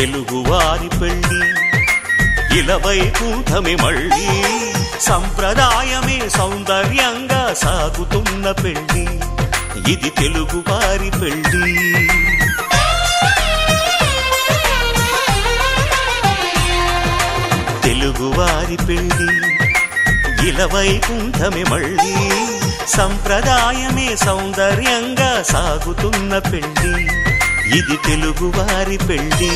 తెలుగువారి పెళ్లి ఇలవైకుంఠమే మళ్ళీ సంప్రదాయమే సౌందర్యంగా సాగుతున్న పెళ్లి ఇది తెలుగువారి పెళ్లి తెలుగువారి పెళ్లి ఇలవైకుంఠమే మళ్ళీ సంప్రదాయమే సౌందర్యంగా సాగుతున్న పెళ్లి ఇది తెలుగువారి పెళ్లి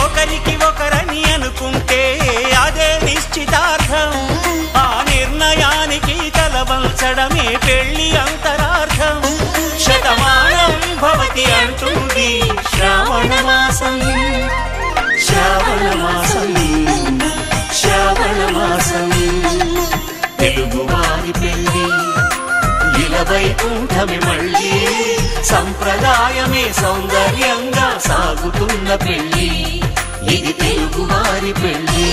ఒకరికి ఒకరని అనుకుంటే అదే నిశ్చితార్థం ఆ నిర్ణయానికి తలవంచడమే పెళ్లి అంతరార్థం శతమానం భవతి అంటుంది శ్రావణ మాసం శ్రావణ మాసం శ్రావణ మాసం తెలుగువారి పెళ్లి ఇలవైకుంఠమే మళ్ళీ సంప్రదాయమే సౌందర్యంగా సాగుతున్న పెళ్లి ఇది తెలుగువారి పెళ్లి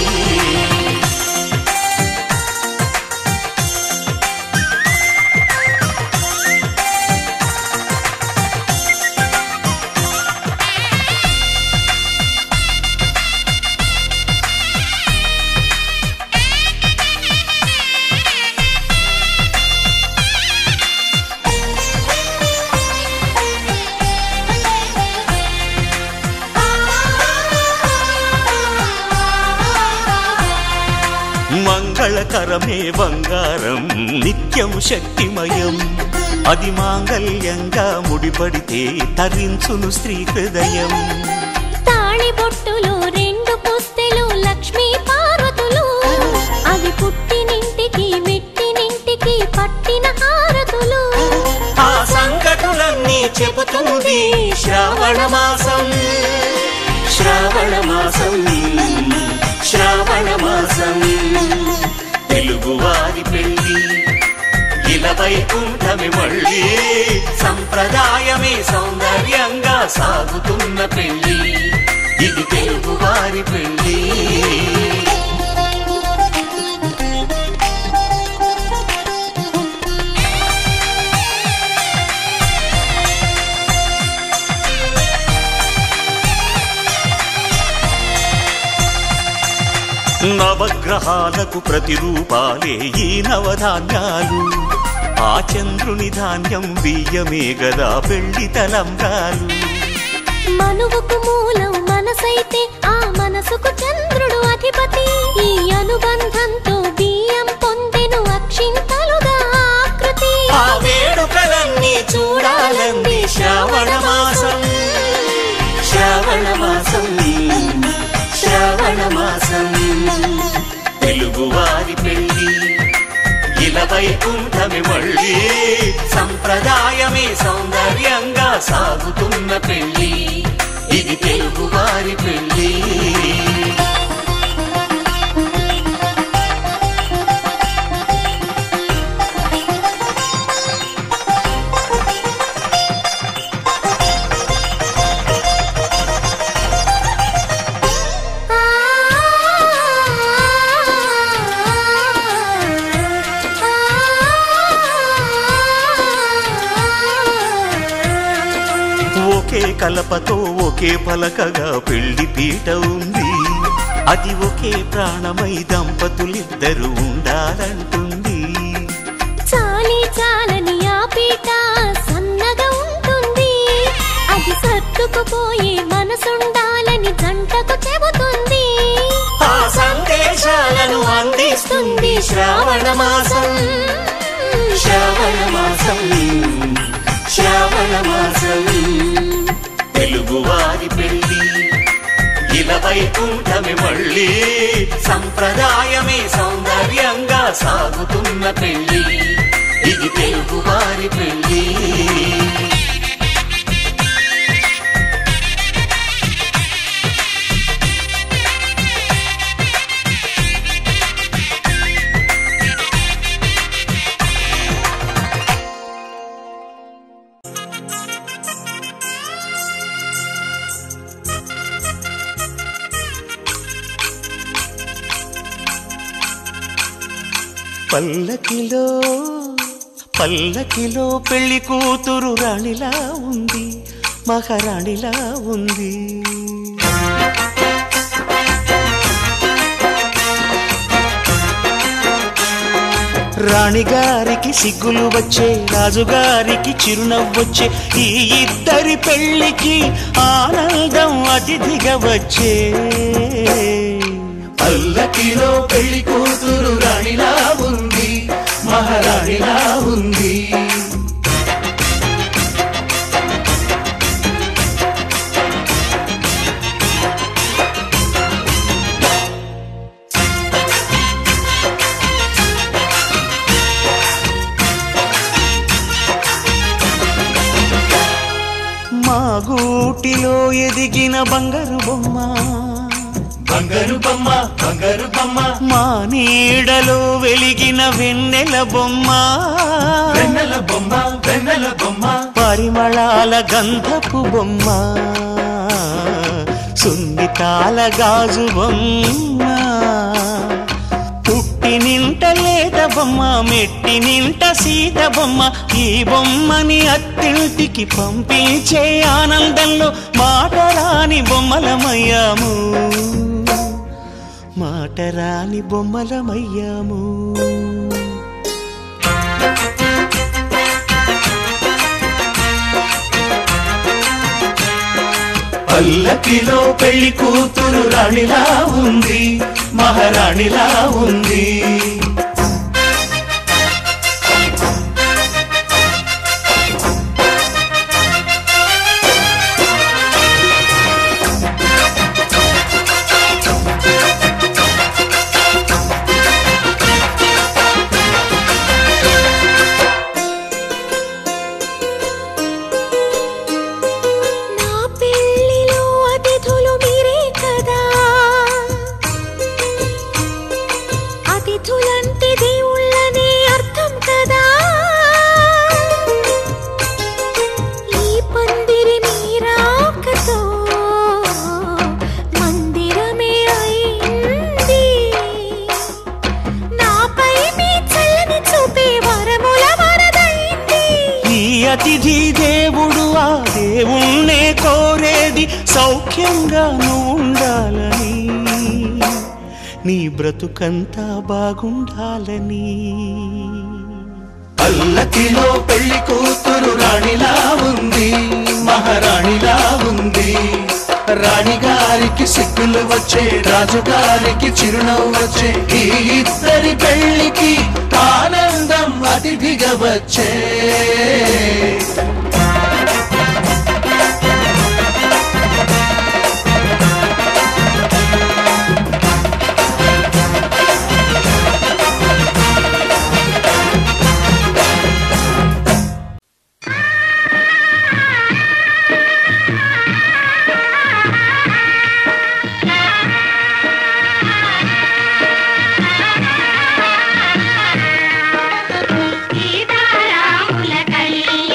మంగళకరమే బంగారం నిత్యం శక్తిమయం అది మాంగళ్యంగా ముడిపడితే తరించును స్త్రీ హృదయం తాళి బొట్టులో రెండు పుస్తెలు లక్ష్మీ పార్వతులు అవి పుట్టినింటికి మెట్టినింటికి పట్టిన హారతులు ఆ సంగతులన్నీ చెబుతుంది శ్రావణ మాసం శ్రావణ మాసం శ్రావణ మాసం తెలుగువారి పెళ్లి ఇలవైకుంఠమే మళ్ళీ సంప్రదాయమే సౌందర్యంగా సాగుతున్న పెళ్లి ఇది తెలుగువారి పెళ్లి నవగ్రహాలకు ప్రతిరూపాలే ఈ నవధాన్యాలు ఆ చంద్రుని ధాన్యం బియ్యమే గదా పెళ్లి తలంబ్రాలు మనువుకు మూలం మనసైతే ఆ మనసుకు చంద్రుడు అధిపతి ఈ అనుబంధంతో బియ్యం పొందెను అక్షింతలుగా ఆకృతి ఆ వేడుకలన్నీ చూడాలంది శ్రావణ మాసం శ్రావణ మాసం శ్రావణ మాసం తెలుగువారి పెళ్లి ఇలవైకుంఠమే మళ్ళీ సంప్రదాయమే సౌందర్యంగా సాగుతున్న పెళ్లి ఇది తెలుగువారి పెళ్లి ఒకే కలపతో ఒకే పలకగా పెళ్లి పీట ఉంది అది ఒకే ప్రాణమై దంపతులిద్దరూ ఉండాలంటుంది చాలి చాలని ఆ పీట సన్నగా ఉంటుంది అది సర్దుకుపోయే మనసుండాలని జంటకు చెబుతుంది ఆ సందేశాలను అందిస్తుంది శ్రావణ మాసం శ్రావణ మాసం శ్రావణ మాసం తెలుగువారి పెళ్లి ఇలవైకుంఠమే మళ్ళీ సంప్రదాయమే సౌందర్యంగా సాగుతున్న పెళ్లి ఇది తెలుగువారి పెళ్లి పల్లకిలో పల్లకిలో పెళ్లి కూతురు రాణిలా ఉంది మహారాణిలా ఉంది రాణిగారికి సిగ్గులు వచ్చే, రాజుగారికి చిరునవ్వొచ్చే, ఈ ఇద్దరి పెళ్లికి ఆనందం అతిథిగా వచ్చే. పల్లకిలో పెళ్లి కూతురు రాణిలా ఉంది, మహారాణిలా ఉంది. మా గూటిలో ఎదిగిన బంగారు బొమ్మ, బంగారు బొమ్మ, బంగారు బొమ్మ, మా నీడలో వెలిగిన వెన్నెల బొమ్మ, వెన్నెల బొమ్మ, వెన్నెల బొమ్మ, పరిమళాల గంధపు బొమ్మ, సున్నితాల గాజు బొమ్మ, పుట్టి నింట లేత బొమ్మ, మెట్టి నింట సీత బొమ్మ. ఈ బొమ్మని అత్తింటికి పంపించే ఆనందంలో మాటరాని బొమ్మలమయ్యాము, మాటరాని బొమ్మలమయ్యాము. పల్లకిలో పెళ్లి కూతురు రాణిలా ఉంది, మహారాణిలా ఉంది. అతిథి దేవుడు ఆ దేవుణ్ణే కోరేది సౌఖ్యంగా నువ్వుండాలని, నీ బ్రతుకంతా బాగుండాలని. పల్లకిలో పెళ్లి కూతురు రాణిలా ఉంది, మహారాణిలా ఉంది. రాణిగారికి సిగ్గులు వచ్చే, రాజుగారికి చిరునవ్వు వచ్చే, ఈ ఇద్దరి పెళ్లికి ఆనందం అతిథిగా వచ్చే. సీతారాముల కళ్యాణం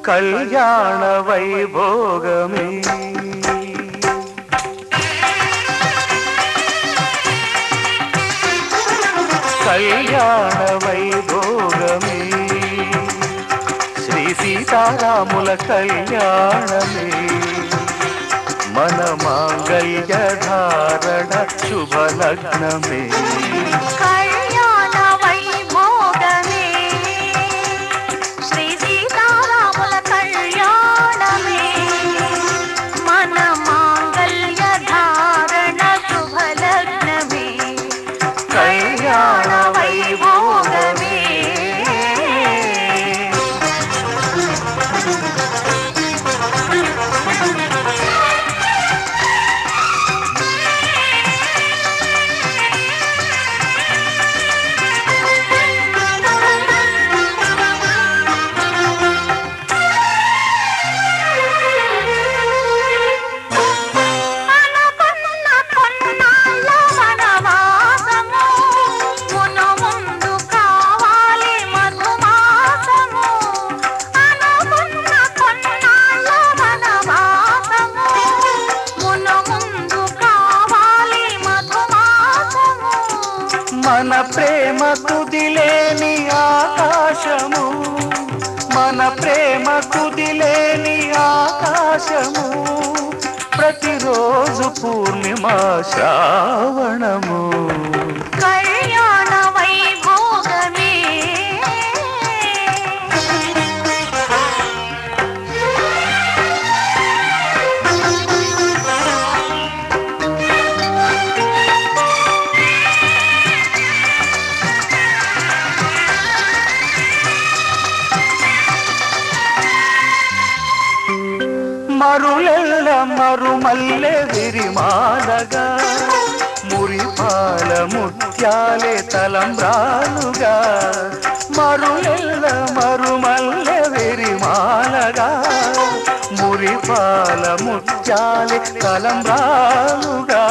కళ్యాణ వైభోగమే కళ్యాణ వైభోగమే శ్రీ సీతారాముల కళ్యాణమే మన మాంగళ్య ధారణ శుభలగ్నమే కళ్యాణ వైభోగమే శ్రీ సీతారాముల కళ్యాణమే మన మాంగళ్య ధారణ శుభలగ్నమే కళ్యాణ వైభోగమే మన ప్రేమ కుదిలేని ఆకాశము మన ప్రేమ కుదిలేని ఆకాశము ప్రతిరోజు పూర్ణిమ శ్రావణము కళ్యాణ వైభోగమే మరులెల్ల మరుమల్లె విరిమాలగా మురిపాల ముత్యాలే తలంబ్రాలుగా మరులెల్ల మరుమల్లె విరిమాలగా మురిపాల ముత్యాలే తలంబ్రాలుగా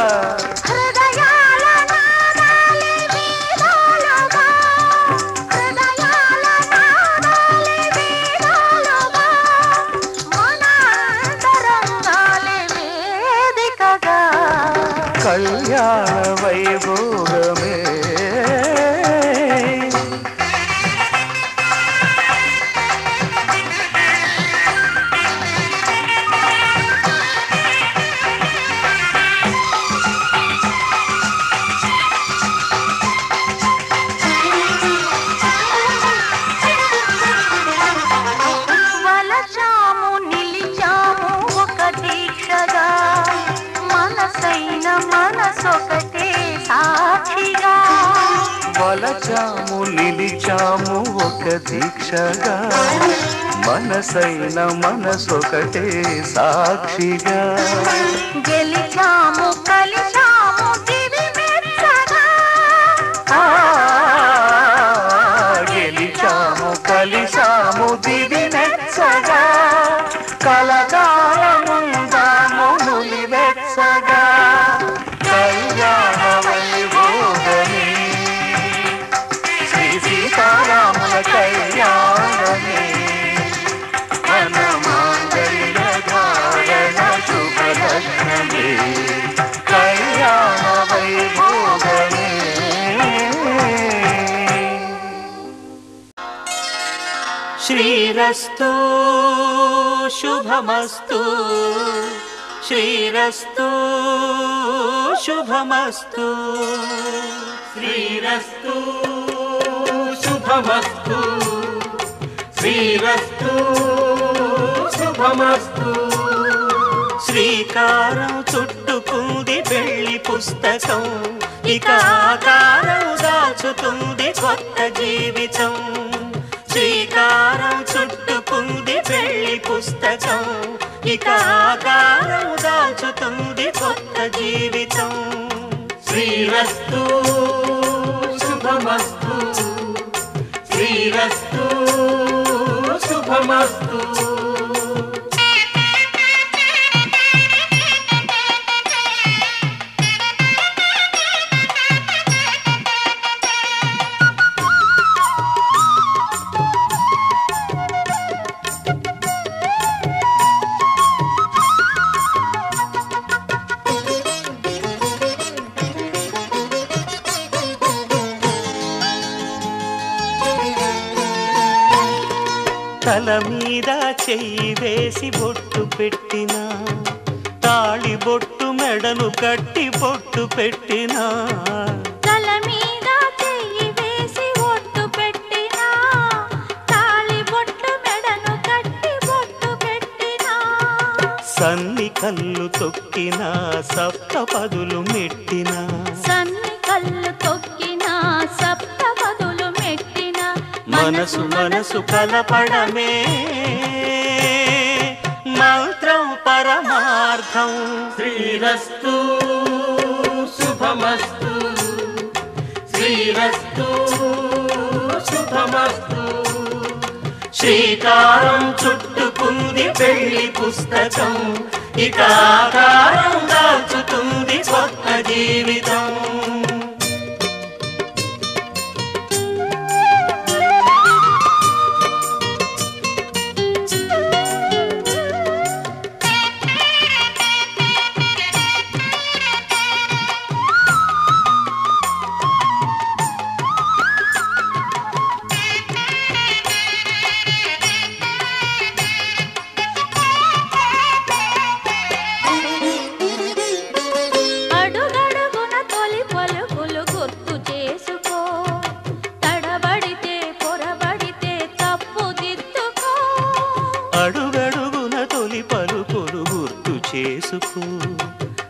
కళ్యాణ వైభోగమే వలచాము నిలిచాము ఒక దీక్షగా మనసైన మనసొకటే సాక్షిగా వలచాము నిలిచాము ఒక దీక్షగా మనసైన మనసొకటే సాక్షిగా గెలిచాము కలిచాము దివి మెచ్చగా గెలిచాము కలిశాము దివి మెచ్చగా కలకాలముందాము నులివెచ్చగా కళ్యాణ వైభోగమే శ్రీ సీతారాముల కళ్యాణమే మన మాంగళ్య ధారణ శుభలగ్నమే కళ్యాణ వైభోగమే శ్రీరస్తు శుభమస్తు శ్రీరస్తు శుభమస్తు శ్రీరస్తు శుభమస్తు శ్రీరస్తు శుభమస్తు శ్రీకారం చుట్టుకుంది పెళ్లి పుస్తకం ఇక ఆకారం దాచుతుంది కొత్త జీవితం శ్రీకారం చుట్టుకుంది పెళ్లి పుస్తకం ఇక ఆకారం దాచుతుంది కొత్త జీవితం శ్రీరస్తు శుభమస్తు శ్రీరస్తు శుభమస్తు తల మీద చెయ్యి వేసి బొట్టు పెట్టినా తాళి బొట్టు మెడను కట్టి బొట్టు పెట్టినా తల మీద చెయ్యి వేసి బొట్టు పెట్టినా తాళి బొట్టు మెడను కట్టి బొట్టు పెట్టినా సన్ని కళ్ళు తొక్కినా సప్తపదులు మెట్టినా సన్ని కళ్ళు తొక్కినా సప్తపదులు మెట్టినా మనసు మనసు కలపడమే మంత్రం పరమార్థం శ్రీరస్తు శుభమస్తు శ్రీరస్తు శుభమస్తు శ్రీకారం చుట్టుకుంది పెళ్లి పుస్తకం ఇక ఆకారం దాచుతుంది కొత్త జీవితం అడుగడుగున తొలి పలుకులు గుర్తు చేసుకో తడబడితే పొరబడితే తప్పు దిద్దుకో అడుగడుగున తొలి పలుకులు గుర్తు చేసుకో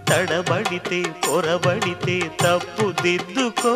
తడబడితే పొరబడితే తప్పు దిద్దుకో